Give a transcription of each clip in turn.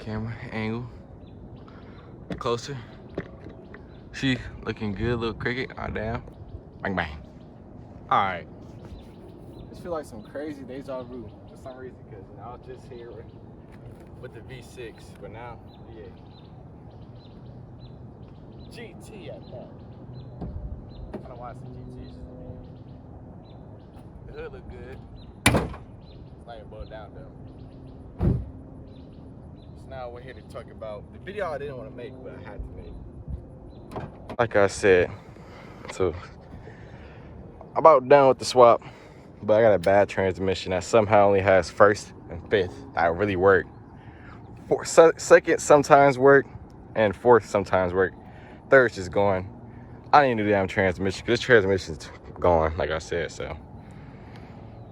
camera angle closer. She looking good, little cricket. Oh damn. Bang bang. Alright. This feel like some crazy deja vu for some reason, because I was just here with the V6, but now V8. GT at that. I don't know why I said GT. The hood look good. It's not even boiled down though. So now we're here to talk about the video I didn't want to make, but I had to make. Like I said, so I'm about done with the swap, but I got a bad transmission that somehow only has first and fifth that really work. Second sometimes work, and fourth sometimes work. Third's just going. I need a new damn transmission because this transmission's gone, like I said. So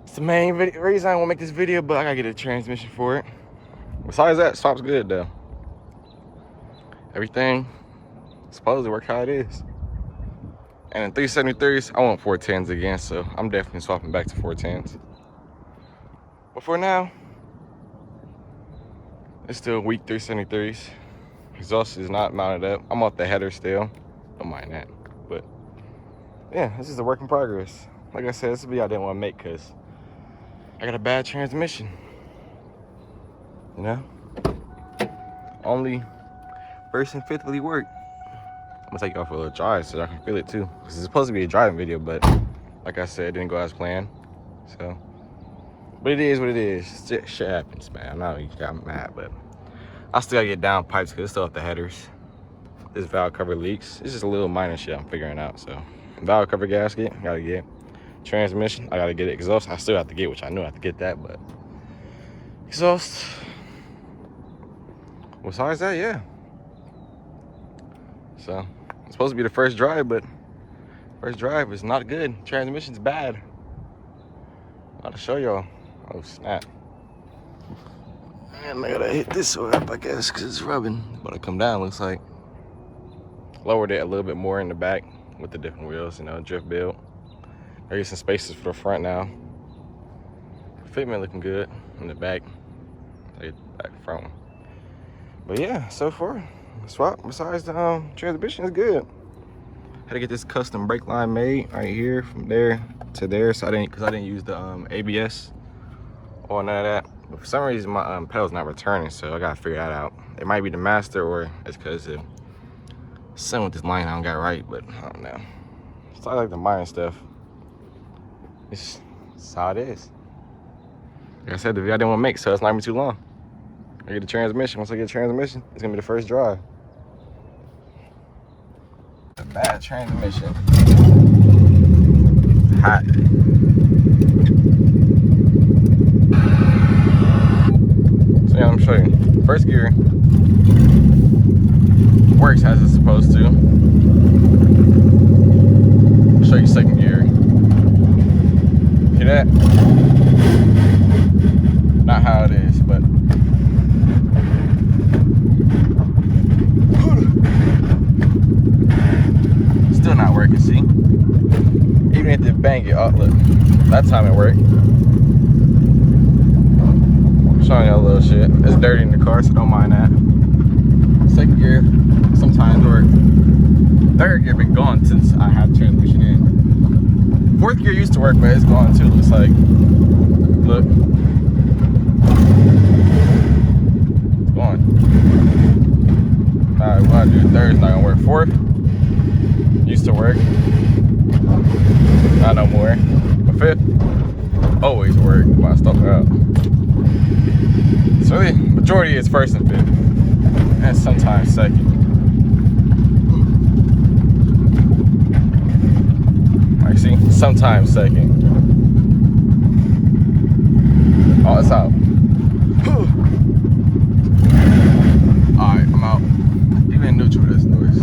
it's the main reason I want to make this video, but I gotta get a transmission for it. Besides that, swap's good though. Everything supposed to work how it is. And in 373s, I want 410s again, so I'm definitely swapping back to 410s. But for now, it's still weak 373s. Exhaust is not mounted up. I'm off the header still. Don't mind that. But yeah, this is a work in progress. Like I said, this is a video I didn't want to make because I got a bad transmission. You know? Only first and fifth really work. I'm gonna take y'all for a little drive so y'all can feel it too. This is supposed to be a driving video, but like I said, it didn't go as planned. So, but it is what it is. Shit happens, man. I know you got mad, but I still gotta get down pipes because it's still off the headers. This valve cover leaks. It's just a little minor shit I'm figuring out. So, valve cover gasket, gotta get. Transmission, I gotta get it. Exhaust, I still have to get, which I knew I have to get that, but exhaust. Besides that, yeah. So, it's supposed to be the first drive, but first drive is not good. Transmission's bad. I gotta show y'all. Oh, snap. And I gotta hit this way up, I guess, because it's rubbing. It's about to come down, looks like. Lowered it a little bit more in the back with the different wheels, you know, drift build. There's some spaces for the front now. Fitment looking good in the back. Back front one. But yeah, so far, swap besides the transmission is good. Had to get this custom brake line made right here from there to there, so I didn't use the ABS or none of that. But for some reason my pedal's not returning, so I gotta figure that out. It might be the master, or it's because of something with this line I don't got right, but I don't know. So I like the minor stuff. It's how it is. Like I said, the video I didn't want to make, so it's not gonna be too long. I get the transmission. Once I get the transmission, it's gonna be the first drive. A bad transmission. Hot. So yeah, I'm gonna show you. First gear works as it's supposed to. I'll show you second gear. See that? Not how it is, but still not working, see? Even if they bang it, oh look, that time it worked. I'm showing you a little shit. It's dirty in the car, so don't mind that. Second gear sometimes work. Third gear been gone since I had transmission in. Fourth gear used to work, but it's gone too, looks like. Look. It's gone. Alright, what I do third is not gonna work. Fourth used to work. Not no more. But fifth always work. Why I stop it out. So the majority is first and fifth. And sometimes second. I see, sometimes second. Oh, it's out. Alright, I'm out. Even neutral, this noise.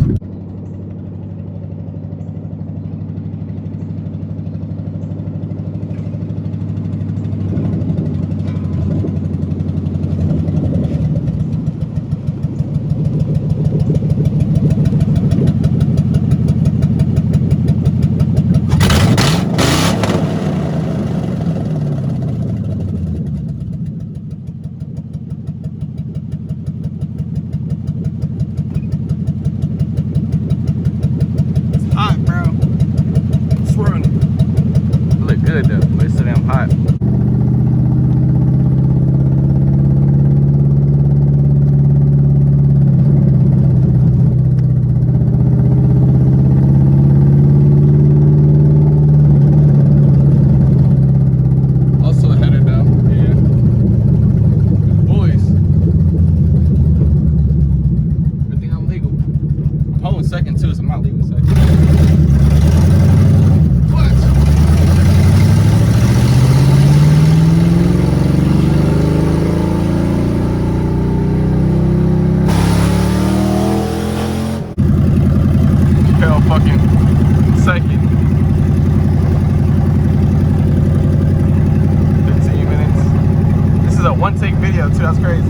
too. That's crazy.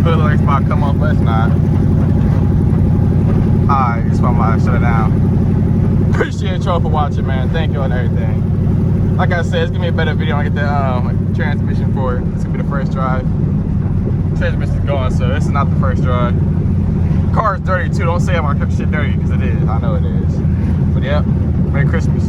Hood looks about to come off, but it's not. Alright, this one might shut it down. Appreciate y'all for watching, man. Thank you and everything. Like I said, it's gonna be a better video when I get the transmission for it. It's gonna be the first drive. Transmission's going, so this is not the first drive. Car is dirty too. Don't say my shit dirty, because it is. I know it is. But yeah, Merry Christmas.